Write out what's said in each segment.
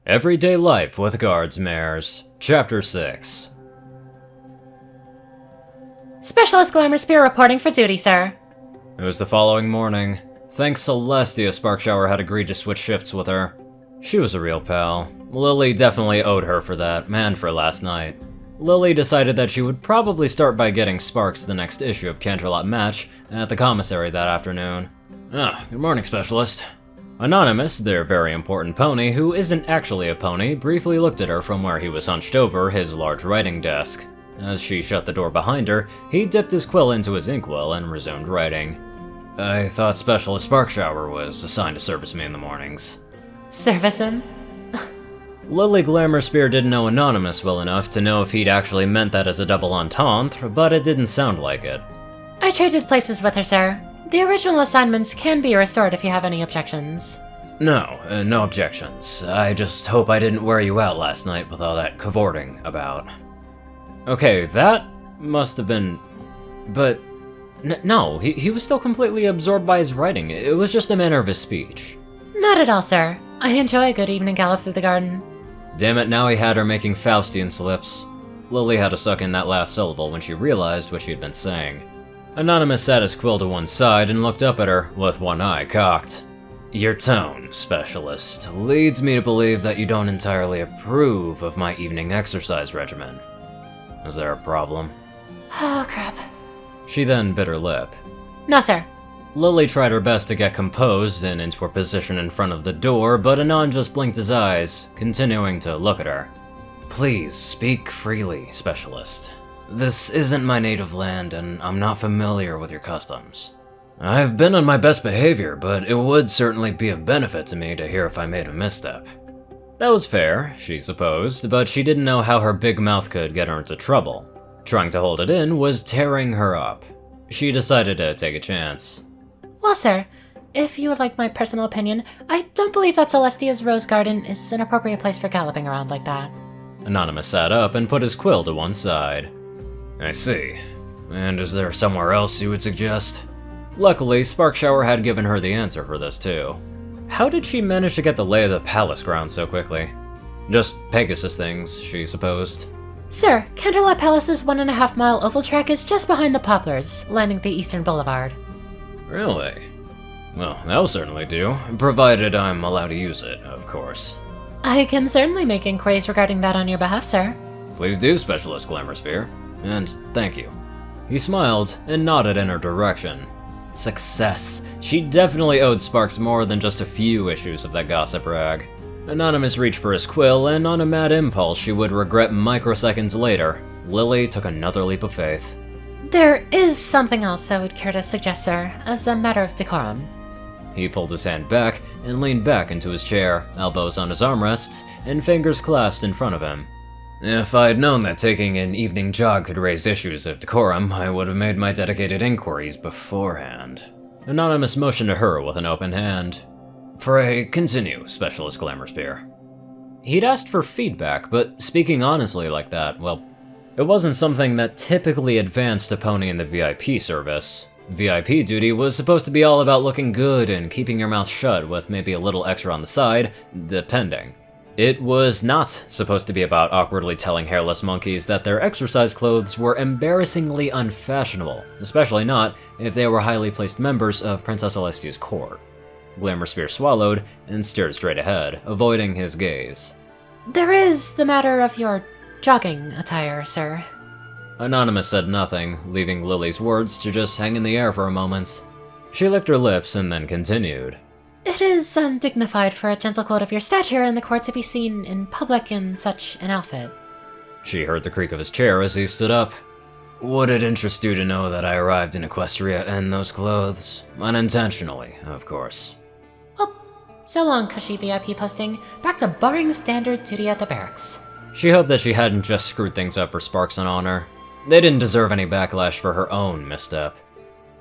Everyday Life with Guardsmares, Chapter 6. Specialist Glamour Spear reporting for duty, sir. It was the following morning. Thanks Celestia, Sparkshower had agreed to switch shifts with her. She was a real pal. Lily definitely owed her for that, and for last night. Lily decided that she would probably start by getting Sparks the next issue of Canterlot Match at the commissary that afternoon. Good morning, Specialist. Anonymous, their very important pony, who isn't actually a pony, briefly looked at her from where he was hunched over his large writing desk. As she shut the door behind her, he dipped his quill into his inkwell and resumed writing. I thought Specialist Sparkshower was assigned to service me in the mornings. Service him? Lily Glamour Spear didn't know Anonymous well enough to know if he'd actually meant that as a double entendre, but it didn't sound like it. I traded places with her, sir. The original assignments can be restored if you have any objections. No objections. I just hope I didn't wear you out last night with all that cavorting about. Okay, that must have been... But... no, he was still completely absorbed by his writing. It was just a manner of his speech. Not at all, sir. I enjoy a good evening gallop through the garden. Damn it, now he had her making Faustian slips. Lily had to suck in that last syllable when she realized what she had been saying. Anonymous sat his quill to one side and looked up at her, with one eye cocked. Your tone, Specialist, leads me to believe that you don't entirely approve of my evening exercise regimen. Is there a problem? Oh, crap. She then bit her lip. No, sir. Lily tried her best to get composed and into her position in front of the door, but Anon just blinked his eyes, continuing to look at her. Please, speak freely, Specialist. This isn't my native land, and I'm not familiar with your customs. I've been on my best behavior, but it would certainly be of benefit to me to hear if I made a misstep. That was fair, she supposed, but she didn't know how her big mouth could get her into trouble. Trying to hold it in was tearing her up. She decided to take a chance. Well, sir, if you would like my personal opinion, I don't believe that Celestia's Rose Garden is an appropriate place for galloping around like that. Anonymous sat up and put his quill to one side. I see. And is there somewhere else you would suggest? Luckily, Sparkshower had given her the answer for this too. How did she manage to get the lay of the palace ground so quickly? Just Pegasus things, she supposed. Sir, Canterlot Palace's 1.5-mile oval track is just behind the poplars, lining the eastern boulevard. Really? Well, that'll certainly do, provided I'm allowed to use it, of course. I can certainly make inquiries regarding that on your behalf, sir. Please do, Specialist Glamour Spear. And thank you. He smiled and nodded in her direction. Success. She definitely owed Sparks more than just a few issues of that gossip rag. Anonymous reached for his quill, and on a mad impulse she would regret microseconds later, Lily took another leap of faith. There is something else I would care to suggest, sir, as a matter of decorum. He pulled his hand back and leaned back into his chair, elbows on his armrests, and fingers clasped in front of him. If I'd known that taking an evening jog could raise issues of decorum, I would have made my dedicated inquiries beforehand. Anonymous motioned to her with an open hand. Pray, continue, Specialist Glamour Spear. He'd asked for feedback, but speaking honestly like that, well, it wasn't something that typically advanced a pony in the VIP service. VIP duty was supposed to be all about looking good and keeping your mouth shut with maybe a little extra on the side, depending. It was not supposed to be about awkwardly telling hairless monkeys that their exercise clothes were embarrassingly unfashionable, especially not if they were highly placed members of Princess Celestia's court. Glamour Spear swallowed and stared straight ahead, avoiding his gaze. There is the matter of your jogging attire, sir. Anonymous said nothing, leaving Lily's words to just hang in the air for a moment. She licked her lips and then continued. It is undignified for a gentlecoat of your stature in the court to be seen in public in such an outfit. She heard the creak of his chair as he stood up. Would it interest you to know that I arrived in Equestria in those clothes? Unintentionally, of course. Well, so long, cushy VIP posting. Back to boring standard duty at the barracks. She hoped that she hadn't just screwed things up for Sparks and Honor. They didn't deserve any backlash for her own misstep.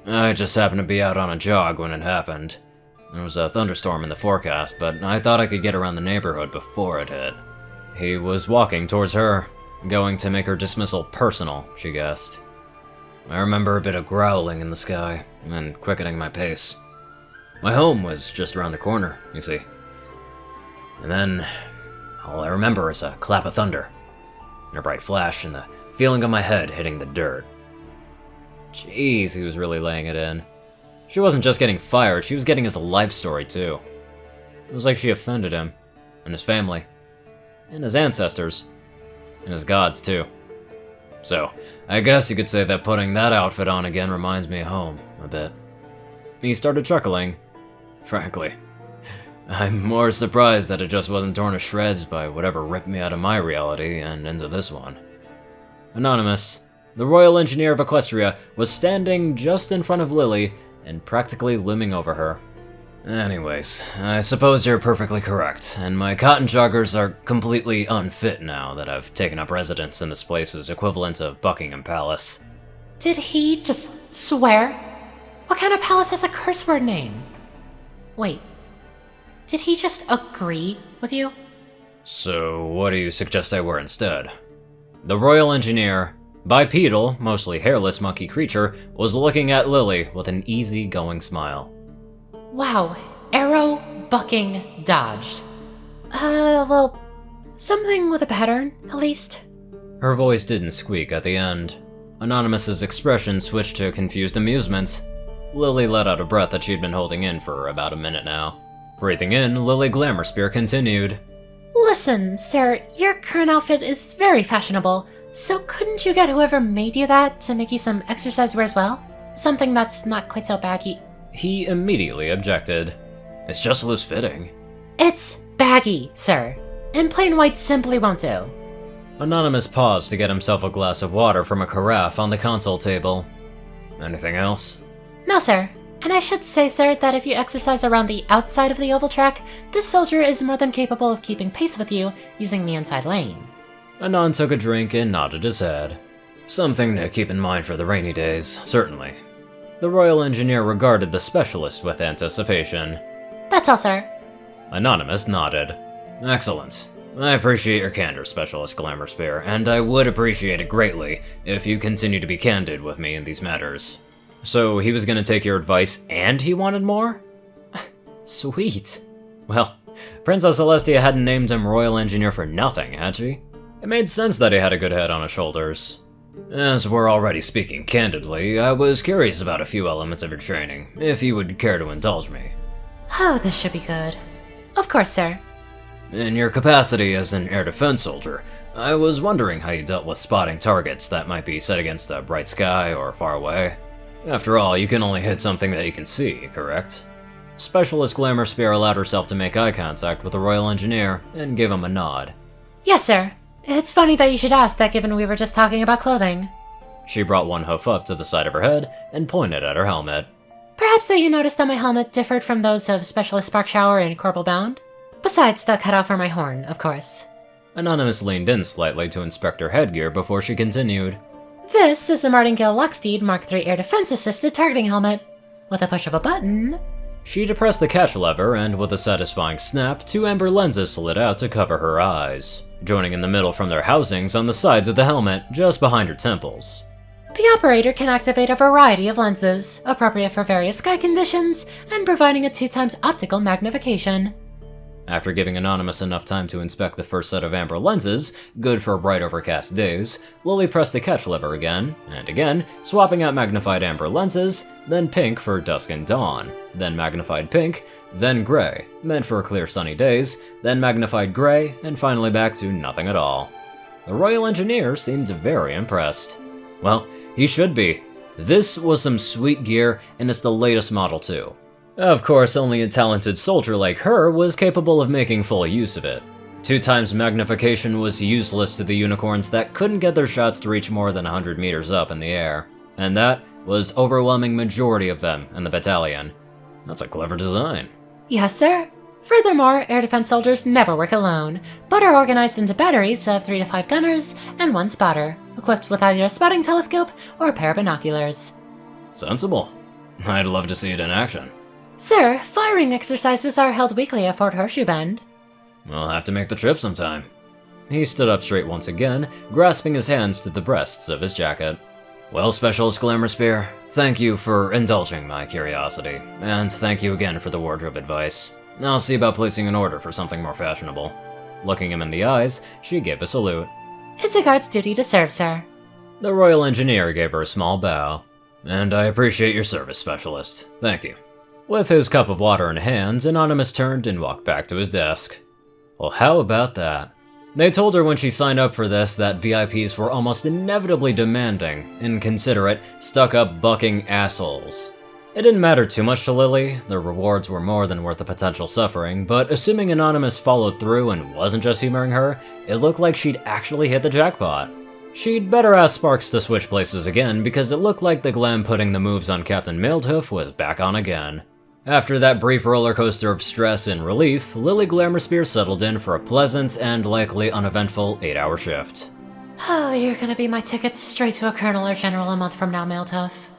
I just happened to be out on a jog when it happened. There was a thunderstorm in the forecast, but I thought I could get around the neighborhood before it hit. He was walking towards her, going to make her dismissal personal, she guessed. I remember a bit of growling in the sky, and quickening my pace. My home was just around the corner, you see. And then All I remember is a clap of thunder, and a bright flash, and the feeling of my head hitting the dirt. Jeez, he was really laying it in. She wasn't just getting fired, she was getting his life story too. It was like she offended him, and his family, and his ancestors, and his gods too. So, I guess you could say that putting that outfit on again reminds me of home, a bit. He started chuckling. Frankly, I'm more surprised that it just wasn't torn to shreds by whatever ripped me out of my reality and into this one. Anonymous, the Royal Engineer of Equestria, was standing just in front of Lily and practically looming over her. Anyways, I suppose you're perfectly correct, and my cotton joggers are completely unfit now that I've taken up residence in this place's equivalent of Buckingham Palace. Did he just swear? What kind of palace has a curse word name? Wait, did he just agree with you? So, what do you suggest I wear instead? The Royal Engineer, bipedal, mostly hairless monkey creature, was looking at Lily with an easy-going smile. Wow, arrow, bucking, dodged. Well, something with a pattern, at least. Her voice didn't squeak at the end. Anonymous's expression switched to confused amusement. Lily let out a breath that she'd been holding in for about a minute now. Breathing in, Lily Glamour-Spear continued. Listen, sir, your current outfit is very fashionable, so couldn't you get whoever made you that to make you some exercise wear as well? Something that's not quite so baggy. He immediately objected. It's just loose-fitting. It's baggy, sir. And plain white simply won't do. Anonymous paused to get himself a glass of water from a carafe on the console table. Anything else? No, sir. And I should say, sir, that if you exercise around the outside of the oval track, this soldier is more than capable of keeping pace with you using the inside lane. Anon took a drink and nodded his head. Something to keep in mind for the rainy days, certainly. The Royal Engineer regarded the specialist with anticipation. That's all, sir. Anonymous nodded. Excellent. I appreciate your candor, Specialist Glamour-Spear, and I would appreciate it greatly if you continue to be candid with me in these matters. So he was gonna take your advice and he wanted more? Sweet. Well, Princess Celestia hadn't named him Royal Engineer for nothing, had she? It made sense that he had a good head on his shoulders. As we're already speaking candidly, I was curious about a few elements of your training, if you would care to indulge me. Oh, this should be good. Of course, sir. In your capacity as an air defense soldier, I was wondering how you dealt with spotting targets that might be set against a bright sky or far away. After all, you can only hit something that you can see, correct? Specialist Glamour-Spear allowed herself to make eye contact with the Royal Engineer and gave him a nod. Yes, sir. It's funny that you should ask that given we were just talking about clothing. She brought one hoof up to the side of her head and pointed at her helmet. Perhaps that you noticed that my helmet differed from those of Specialist Sparkshower and Corporal Bound? Besides the cutout for my horn, of course. Anonymous leaned in slightly to inspect her headgear before she continued. This is a Martingale Lucksteed Mark III Air Defense Assisted Targeting Helmet. With a push of a button... She depressed the catch lever, and with a satisfying snap, 2 amber lenses slid out to cover her eyes, joining in the middle from their housings on the sides of the helmet, just behind her temples. The operator can activate a variety of lenses, appropriate for various sky conditions, and providing a 2x optical magnification. After giving Anonymous enough time to inspect the first set of amber lenses, good for bright overcast days, Lily pressed the catch lever again, and again, swapping out magnified amber lenses, then pink for dusk and dawn, then magnified pink, then gray, meant for clear sunny days, then magnified gray, and finally back to nothing at all. The Royal Engineer seemed very impressed. Well, he should be. This was some sweet gear, and it's the latest model too. Of course, only a talented soldier like her was capable of making full use of it. 2x magnification was useless to the unicorns that couldn't get their shots to reach more than 100 meters up in the air, and that was overwhelming majority of them in the battalion. That's a clever design. Yes, sir. Furthermore, air defense soldiers never work alone, but are organized into batteries of 3 to 5 gunners and 1 spotter, equipped with either a spotting telescope or a pair of binoculars. Sensible. I'd love to see it in action. Sir, firing exercises are held weekly at Fort Horseshoe Bend. We'll have to make the trip sometime. He stood up straight once again, grasping his hands to the breasts of his jacket. Well, Specialist Glamour-Spear, thank you for indulging my curiosity, and thank you again for the wardrobe advice. I'll see about placing an order for something more fashionable. Looking him in the eyes, she gave a salute. It's a guard's duty to serve, sir. The Royal Engineer gave her a small bow. And I appreciate your service, Specialist. Thank you. With his cup of water in hand, Anonymous turned and walked back to his desk. Well, how about that? They told her when she signed up for this that VIPs were almost inevitably demanding, inconsiderate, stuck-up, bucking assholes. It didn't matter too much to Lily, the rewards were more than worth the potential suffering, but assuming Anonymous followed through and wasn't just humoring her, it looked like she'd actually hit the jackpot. She'd better ask Sparks to switch places again, because it looked like the glam putting the moves on Captain Mildhoof was back on again. After that brief roller coaster of stress and relief, Lily Glamorspear settled in for a pleasant and likely uneventful 8-hour shift. Oh, you're gonna be my ticket straight to a colonel or general a month from now, Mildhoof.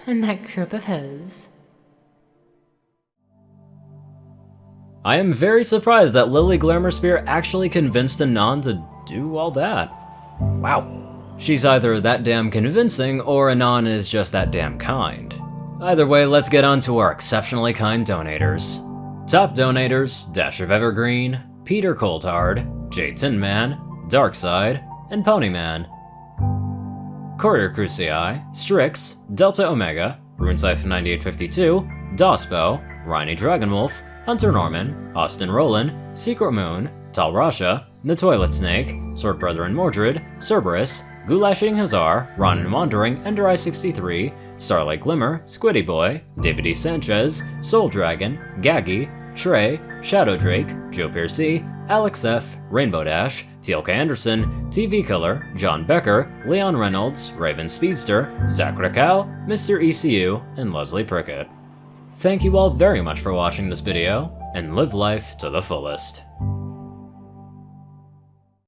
And that group of his. I am very surprised that Lily Glamorspear actually convinced Anon to do all that. Wow. She's either that damn convincing, or Anon is just that damn kind. Either way, let's get on to our exceptionally kind donators. Top donators, Dash of Evergreen, Peter Coulthard, J Tin Man, Darkside, and Ponyman. Courier Crucii, Strix, Delta Omega, Runescythe 9852, Dospo, Rhynie Dragonwolf, Hunter Norman, Austin Roland, Secret Moon, Tal Rasha, The Toilet Snake, Sword Brethren Mordred, Cerberus, Goulash Eating Hazar, Ronin Wandering, Ender Eye 63, Starlight Glimmer, Squiddy Boy, David E. Sanchez, Soul Dragon, Gaggy, Trey, Shadow Drake, Joe Piercy, Alex F., Rainbow Dash, TLK Anderson, TV Killer, John Becker, Leon Reynolds, Raven Speedster, Zach Rakow, Mr. ECU, and Leslie Prickett. Thank you all very much for watching this video, and live life to the fullest.